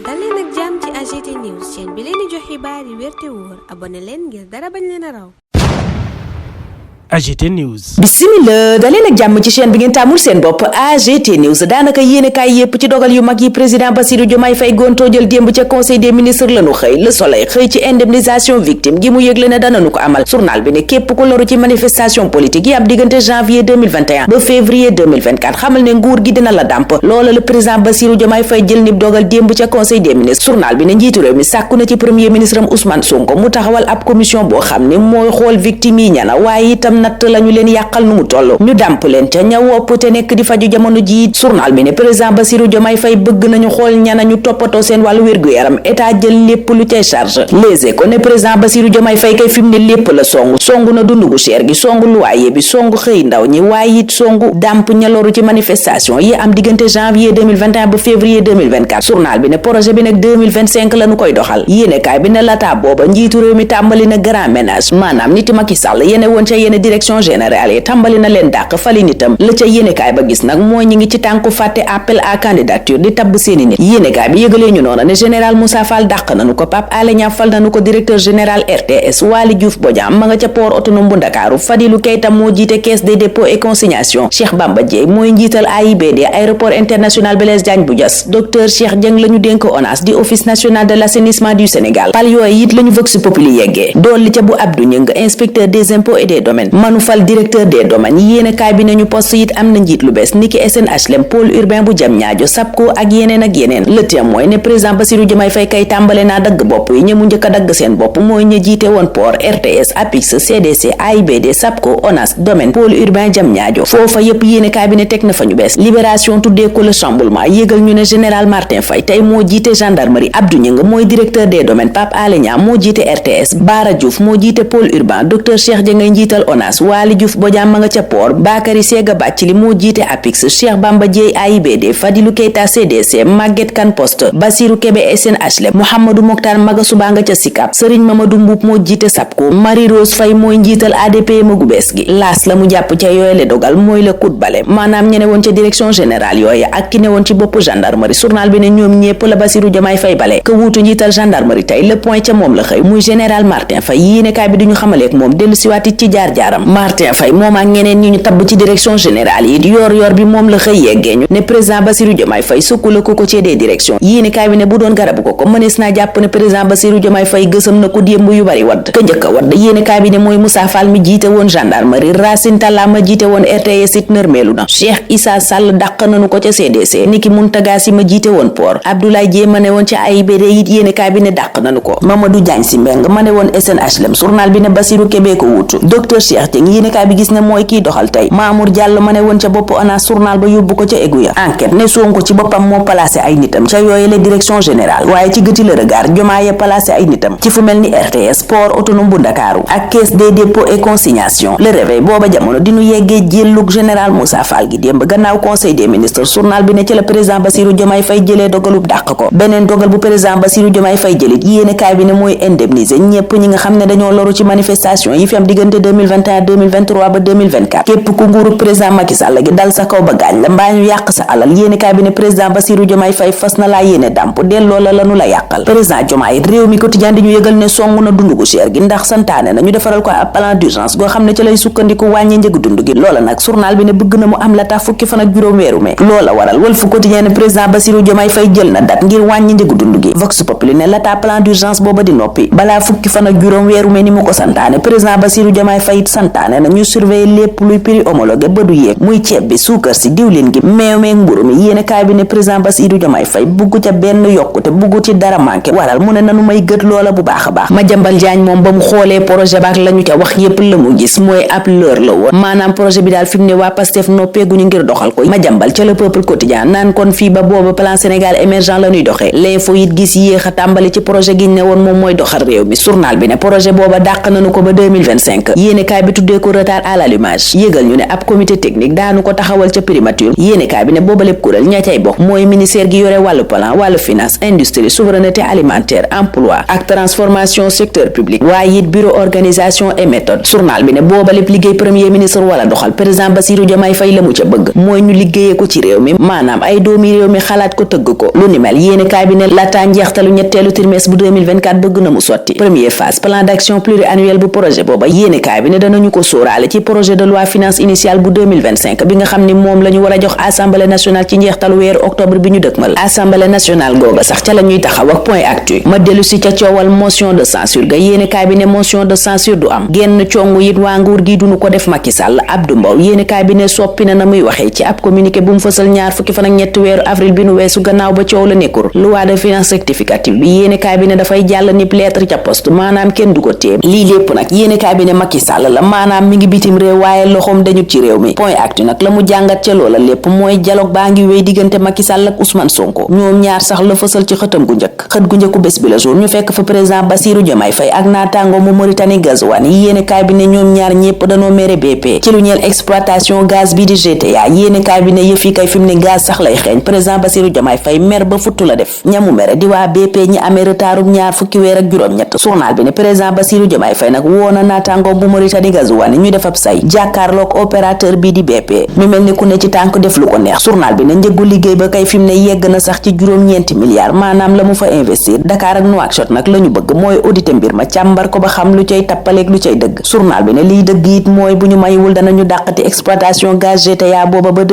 dal leen ak jàmm ci AGT News chaîne bi leen di jox xibaar yi wér te wóor abonné leen ngir dara bañ leen a raw. AGT News. Bismillah daleen ak jàmm ci chaîne bi ngeen tàmmul seen bopp AGT News daanaka yéene kaay yépp ci dogal yu mag yi président Bassirou Diomaye Faye gontoo jël démb ca conseil des ministres lañu xëy Le Soleil xëy ci indemnisation victime gi mu yëgle ne danañu ko amal journal bi ne képp ku loru ci manifestation politique yi ab diggante janvier 2021 ba février 2024 xamal ne nguur gi dina la dàmp loola le président Bassirou Diomaye Faye jël nib dogal démb ca conseil des ministres journal bi ne njiitu réew mi sàkku na ci premier ministre am Ousmane Sonko mu taxawal ab commission boo xam ne mooy xool victime yi ñana waaye itam natt lañu leen yàqal nu mu toll ñu dàmp leen ca ña wopp te nekk di faju jamono ji journal bi ne président Bassirou Diomaye Faye bëgg nañu xool ñana ñu toppatoo seen wàllu wér-gu-yaram état jël lépp lu cay charge Les Échos ne président Bassirou Diomaye Faye kay fi mu ne lépp la songu na dundu gu cher gi songu luwaaye bi songu xëy ndaw ñi waaye it songu dàmp ña loru ci manifestation yi am diggante janvier 2021 ba février 2024 journal bi ne projet bi nag 2025 la ñu koy doxal yéenekaay bi ne lataa booba njiitu réew mi tàmbali na grand ménage maanaam niti Macky Sall yene woon ca yene direction générale tàmbali na leen dàq fali nitam la ca yéenekaay ba gis nag mooy ñi ngi ci tànku fàtte appel à candidature di tabb seeni nit yéenekaay bi yëgalee ñu noona ne général Moussa Fall dàq nañu ko Pape Alé Niang fal nañu ko directeur général RTS Waly Diouf Bodian ma nga ca port autonome bu Ndakaaru Fadilou Keita moo jiite caisse des dépôts et consignation Cheikh Bamba Dièye mooy njiital AIBD aéroport international Blaise Diagne bu Diass docteur Cheikh Dieng la ñu dénk ONAS di office national de l'assainissement du Sénégal pal yooyu it la ñu Vox Populi yeggee dolli ca bu Abdou Ñing inspecteur des impôts et des domaines manu fal directeur des domaines yéenekaay bi nañu poste it am na njiit lu bees niki SNHLM pôle urbain bu Diamniadio SAPCO ak yeneen Le Témoin ne président Bassirou Diomaye Faye kay tàmbale naa dagg bopp yi ñi mu njëkk a dagg seen bopp mooy ña jiite woon port RTS APIX CDC AIBD SAPCO ONAS domaine pôle urbain Diamniadio foofa yépp yéenekaay bi ne teg na fa ñu bees Libération tuddee ko le chamboulement yégal ñu ne général Martin Faye tey moo jiite gendarmerie Abdou Ñing mooy directeur des domaines Pape Alé Niang moo jiite RTS Bara Diouf moo jiite pôle urbain docteur Cheikh Dieng ngay njiital ONAS Waly Diouf Bodian ma nga ca port Bakary Sega Bathily moo jiite APIX Cheikh Bamba Dièye AIBD Fadilou Keita CDC Maguette Kane Poste Bassirou Kébé SNHLM Mouhamadou Mokhtar Magasuba nga ca SICAP Serigne Mamadou Mboup moo jiite SAPCO Marie Rose Faye mooy njiital ADP magu bees gi laas la mu jàpp ca yooye le dogal mooy la coup de balai maanaam ñe ne woon ca direction générale yooye ak ki ne woon ci bopp gendarmerie journal bi ne ñoom ñépp la Bassirou Diomaye Faye bale ka wuutu njiital gendarmerie tey le point ca moom la xëy muy général Martin Faye yéenekaay bi duñu xamaleek moom dellu siwaat it ci jaar-jaaram Martin Faye moom ak ñeneen ñi ñu tabb ci direction générale yi yor bi moom la xëy yeggee ñu ne président Bassirou Diomaye Faye sukk la ko ci des directions yéenekaay bi ne bu doon garabu ko mënees naa jàpp ne président Bassirou Diomaye Faye gësam na ko démb yu bari wadd ka njëkk a wadd yéenekaay bi ne mooy Moussa Fall mi jiite woon gendarmerie Racine Talla ma jiite woon RTS it nërmeelu na Cheikh Issa Sall dàq nañu ko ca CDC niki Mountaga Sy ma jiite woon port Abdoulaye Dièye ma ne woon ca AIBD it yéenekaay bi ne dàq nañu ko Mamadou Diagne Sy Mbengue ma ne woon SNHLM journal bi ne Bassirou Kébé ko wuutu docteur Cheikh Dieng yéenekaay bi gis ne mooy kiy doxal tey Mamour Diallo ma ne woon ca bopp ONAS journal ba yóbbu ko ca Eguya enquête ne Sonko ci boppam moo placé ay nitam ca yooye la direction générale waaye ci gëti le regard Diomaye placé ay nitam ci fu mel ni RTS port autonome bu Ndakaaru ak caisse des dépôts et consignation le réveil booba jamono dinu yeggee jëllug général Moussa Fall gi démb gannaaw conseil des ministres journal bi ne ci la président Bassirou Diomaye Faye jëlee dogalub dàq ko beneen dogal bu président Bassirou Diomaye Faye jëlit yéenekaay bi ne mooy indemniser ñépp ñi nga xam ne dañoo loru ci manifestation yi fi am diggante 2021 2023 ba 2024 képp ku nguuru président Macky Sall gi dal sa kaw ba gaañ la mbaa ñu yàq sa alal yéenekaay bi ne président Bassirou Diomaye Faye fas na laa yéene dàmp delloo la lanu la yàqal président Diomaye réew mi quotidien di ñu yëgal ne song na dund gu cher gi ndax santaane na ñu defaral ko ab plan d'urgence goo xam ne ci lay sukkandiku wàññi njëgu dund gi loola nag journal bi ne bëgg na mu am la tax fukki fan ak juróom weeru mai loola waral Walf Quotidien ne président Bassirou Diomaye Faye jël na date ngir wàññi njëgu dund gi Vox Populi ne la tax plan d'urgence booba di noppi balaa fukki fan ak juróom weeru mai ni mu ko santaane président Bassirou Diomaye Faye santaane na ñu surveiller lépp luy prix homologué ba du yéeg muy ceeb bi suukar si diwlin gi meew meeg mburu mi yéenekaay bi ne président Bassirou Diomaye Faye bugg ca benn yokkute bugg ci dara manqué waral mu ne nanu may gët loola bu baax a baax Madiambal Diagne moom ba mu xoolee projet baak la ñu ca wax yépp la mu gis mooy ab leer la woon maanaam projet bi daal fi mu ne waa Pastef noppeeguñu ngir doxal ko Madiambal ca le peuple quotidien naan kon fii ba booba plan Sénégal émergent la ñuy doxee l'info it gis yéex a tàmbali ci projet gi ne woon moom mooy doxal réew mi journal bi ne projet booba dàq nañu ko ba 2025 yéenekaay bi tuddee ko retard à l'allumage. yëgal ñu ne ab comité technique daanu ko taxawal ca primature. yéenekaay bi ne booba lépp kuréel ña cay bokk mooy ministère gi yore wàllu plan wàllu finance industrie souveraineté alimentaire emploi ak transformation secteur public waaye it bureau organisation et méthode. journal bi ne booba lépp liggéey premier ministre wala doxal président Bassirou Diomaye Faye la mu ca bëgg mooy ñu liggéeyee ko ci réew mi maanaam ay doomi réew mi xalaat ko tëgg ko lu ni mel yéenekaay bi ne laata njeextalu ñetteelu trimestre bu 2024 bëgg na mu sotti. première phase plan d'action pluriannuel bu projet booba yéenekaay bi ne danañu ko sóoraale ci projet de loi finance initiale bu 2025 bi nga xam ni moom la ñu war a jox assemblée nationale ci njeextalu weeru octobre bi ñu dëkmal. assemblée nationale googa sax ca la ñuy taxaw ak point actu ma dellu si ca coowal motion de censure ga yéenekaay bi ne motion de censure du am génn congu it waa nguur gi duñu ko def Macky Sall. Abdou Mbow yéenekaay bi ne soppi na muy waxee ci ab communiqué bu mu fësal ñaar fukki fan ak ñetti weeru avril bi nu weesu gannaaw ba coow la nekkur loi de finance rectificative bi yéenekaay bi ne dafay jàll nip lettre ca poste maanaam kenn du ko téem lii lépp nag yéenekaay bi ne Macky Sall la maanaam mi ngi bitim réew waaye loxoom dañu ci réew mi point actu nag la mu jàngat ca loola lépp mooy dialogue baa ngi wéy diggante Macky Sall ak Ousmane Sonko ñoom ñaar sax la fësal ci xëtam gu njëkk xët gu njëkku bés bi la jour ñu fekk fa président Bassirou Diomaye Faye ak naataango mu Mauritanie Gazouane yéenekaay bi ne ñoom ñaar ñépp dañoo mere BP ci lu ñeel exploitation gaz bi di GTA yéenekaay bi ne yëf yi kay fi mu ne gaz sax lay xeeñ président Bassirou Diomaye Faye mer ba futtu la def ñamu mere di waa BP ñi amee retardum ñaar fukki weer ak juróom-ñett journal bi ne président Bassirou Diomaye Faye nag woona naataango bu Mauritanie Gazouane ñu def ab say jàkkaarloog opérateur bi di BP mi mel ni ku ne ci tànk def lu ko neex journal bi ne njëggu liggéey ba kay fi mu ne yegg na sax ci juróom-ñeenti milliards maanaam la mu fa investir Dakar ak Nouakchott nag la ñu bëgg mooy auditer mbir ma càmbar ko ba xam lu cay tappaleeg lu cay dëgg journal bi ne liy dëgg it mooy bu ñu mayiwul danañu dàqati exploitation gaz GTA booba ba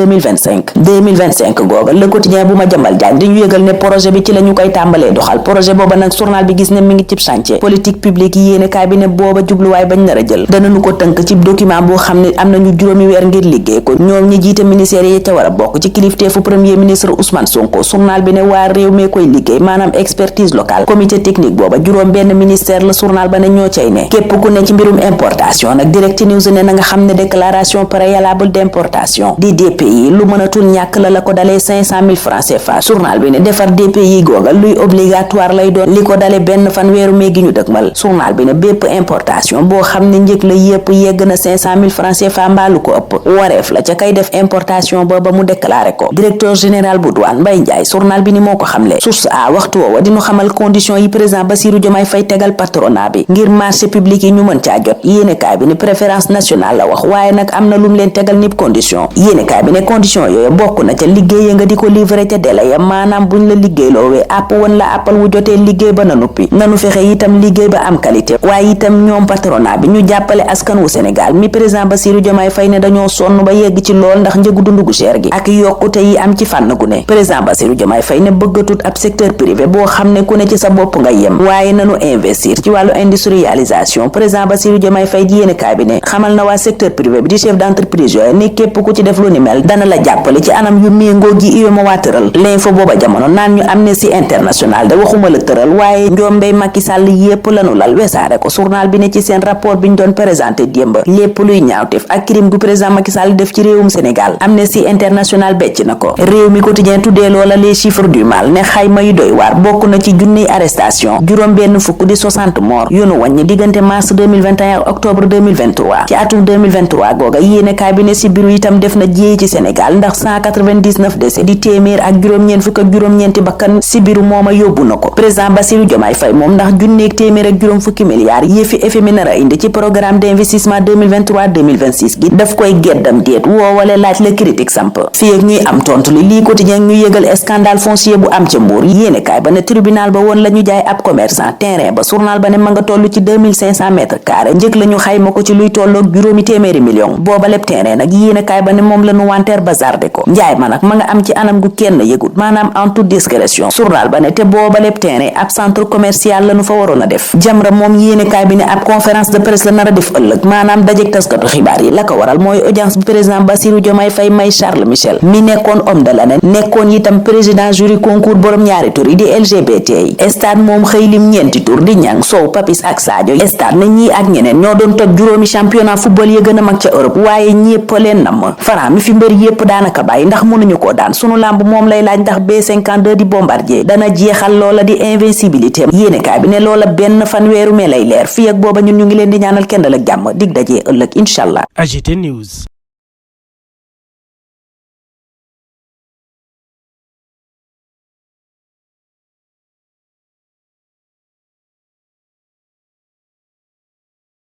2025 googa le quotidien bu ma jambal jaan di ñu yëgal ne projet bi ci la ñu koy tàmbalee doxal projet booba nag journal bi gis ne mi ngi cib chantier politique publique yi yéenekaay bi ne booba jubluwaay bañ nar a jël danañu ko tënk ci document boo xam ne am nañu juróomi weer ngir liggéey ko ñoom ñi jiite ministère yi ca war a bokk ci kilifteefu premier ministre Ousmane Sonko journal bi ne waa réew mee koy liggéey maanaam expertise locale comité technique booba juróom benn ministère la journal ba ne ñoo cay ne képp ku ne ci mbirum importation nag direct news ne na nga xam ne déclaration préalable d'importation di DPI lu mënatul ñàkk la ko dalee 500 000 francs CFA journal bi ne defar DPI googa luy obligatoire lay doon li ko dalee benn fan weeru mee gi ñu dëgmal journal bi ne bépp importation boo xam ne njëg la yépp yegg na 500 000 francs CFA mbaalu ko ëpp wareef la ca kay def importation ba mu déclaré ko directeur général bu douane Mbaye Ndiaye journal bi ni moo ko xamle source a waxtu woowa dinu xamal condition yi président Bassirou Diomaye Faye tegal patronat bi ngir marché public yi ñu mën caa jot yéenekaay bi ne préférence nationale la wax waaye nag am na lum leen tegal nib condition yéenekaay bi ne condition yooyu bokk na ca liggéey nga di ko livrer ca délai ya maanaam buñ la liggéeyloowee àpp woon la àppal wu jotee liggéey ba na nuppi nanu fexe itam liggéey ba am qualité waaye itam ñoom patronat bi ñu jàppale askan wu Sénégal mi président Bassirou Diomaye Faye ne dañoo sonn ba yegg ci lool ndax njëgu dundu gu cher gi ak yokkute yi am ci fànn gu ne président Bassirou Diomaye Faye ne bëggatut ab secteur privé boo xam ne ku ne ci sa bopp nga yem waaye nanu investir ci wàllu industrialisation président Bassirou Diomaye Faye di yéene cabinet xamal na waa secteur privé bi di chef d'entreprise yooyu ne képp ku ci def lu ni mel dana la jàppale ci anam yu méngoo gi UEMOA waa tëral l'info booba jamono naan ñu Amnesty International de waxuma la tëral waaye njombey Macky Sall yépp lanu lal wesaare ko journal bi ne ci seen rapport bi ñu doon présenté démb lépp luy ñaawteef ak crime gu président Macky Sall def ci réewum Sénégal Amnesty International becc na ko réew mi quotidien tuddee loola les chiffres du mal ne xayma yu doy waar bokk na ci junniy arrestation juróom benn fukk di 60 morts yu nu wàññi diggante mars 2021 ak octobre 2023 ci atum 2023 googa yéene cabinet si biru itam def na jéey ci Sénégal ndax 199 décès di téeméer ak juróom-ñeent fukk ak juróom-ñeenti bakkan si biru mooma yóbbu na ko président Bassirou Diomaye Faye moom ndax junneeg téeméer ak juróom fukki milliards yëfi FMI nar a indi ci programme d'investissement 2023-2026 gi daf koy geddam déet woowale laaj la critique samp fii ak ñuy am tontu li lii quotidien ñu yëgal scandale foncier bu am ca Mbour yéene kaay ba ne tribunal ba woon la ñu jaay ab commerçant terrain ba journal ba ne ma nga toll ci 2500 mètres carrés njëkk la ñu xayma ko ci luy tolloog juróomi téeméeri million booba lépp terrain nag yéene kaay ba ne moom la ñu wanteer bazarde ko njaay ma nag ma nga am ci anam gu kenn yëgut maanaam en toute discrétion journal ba ne te booba lépp terrain ab centre commercial la ñu fa waroon a def Jamra moom yéene kaay bi ne ab conférence de presse la nar a def ëllëg maanaam dajeg taskatu xibaar yi la ko waral mooy audience bi président Bassirou Diomaye Faye may Charles Michel mi nekkoon homme de l'année nekkoon itam président jury concours borom ñaari tur yi di LGBT yi stade moom xëy lim ñeenti tur di ñang Sow Papis ak Sadio stade na ñii ak ñeneen ñoo doon toj juróomi championnat football ya gën a mag ca Europe waaye ñépp leen namm Franc mi fi mbër yépp daanaka bàyyi ndax mënuñu koo daan sunu lamb moom lay laaj ndax B52 di bombardier dana jeexal loola di invincibilité yéene kaay bi ne loola benn fanweeru mee lay leer fii ak booba ñun ñu ngi leen di ñaanal kenn dal ak jàmm jàmm dig daje ëllëg incha allah. AGT News.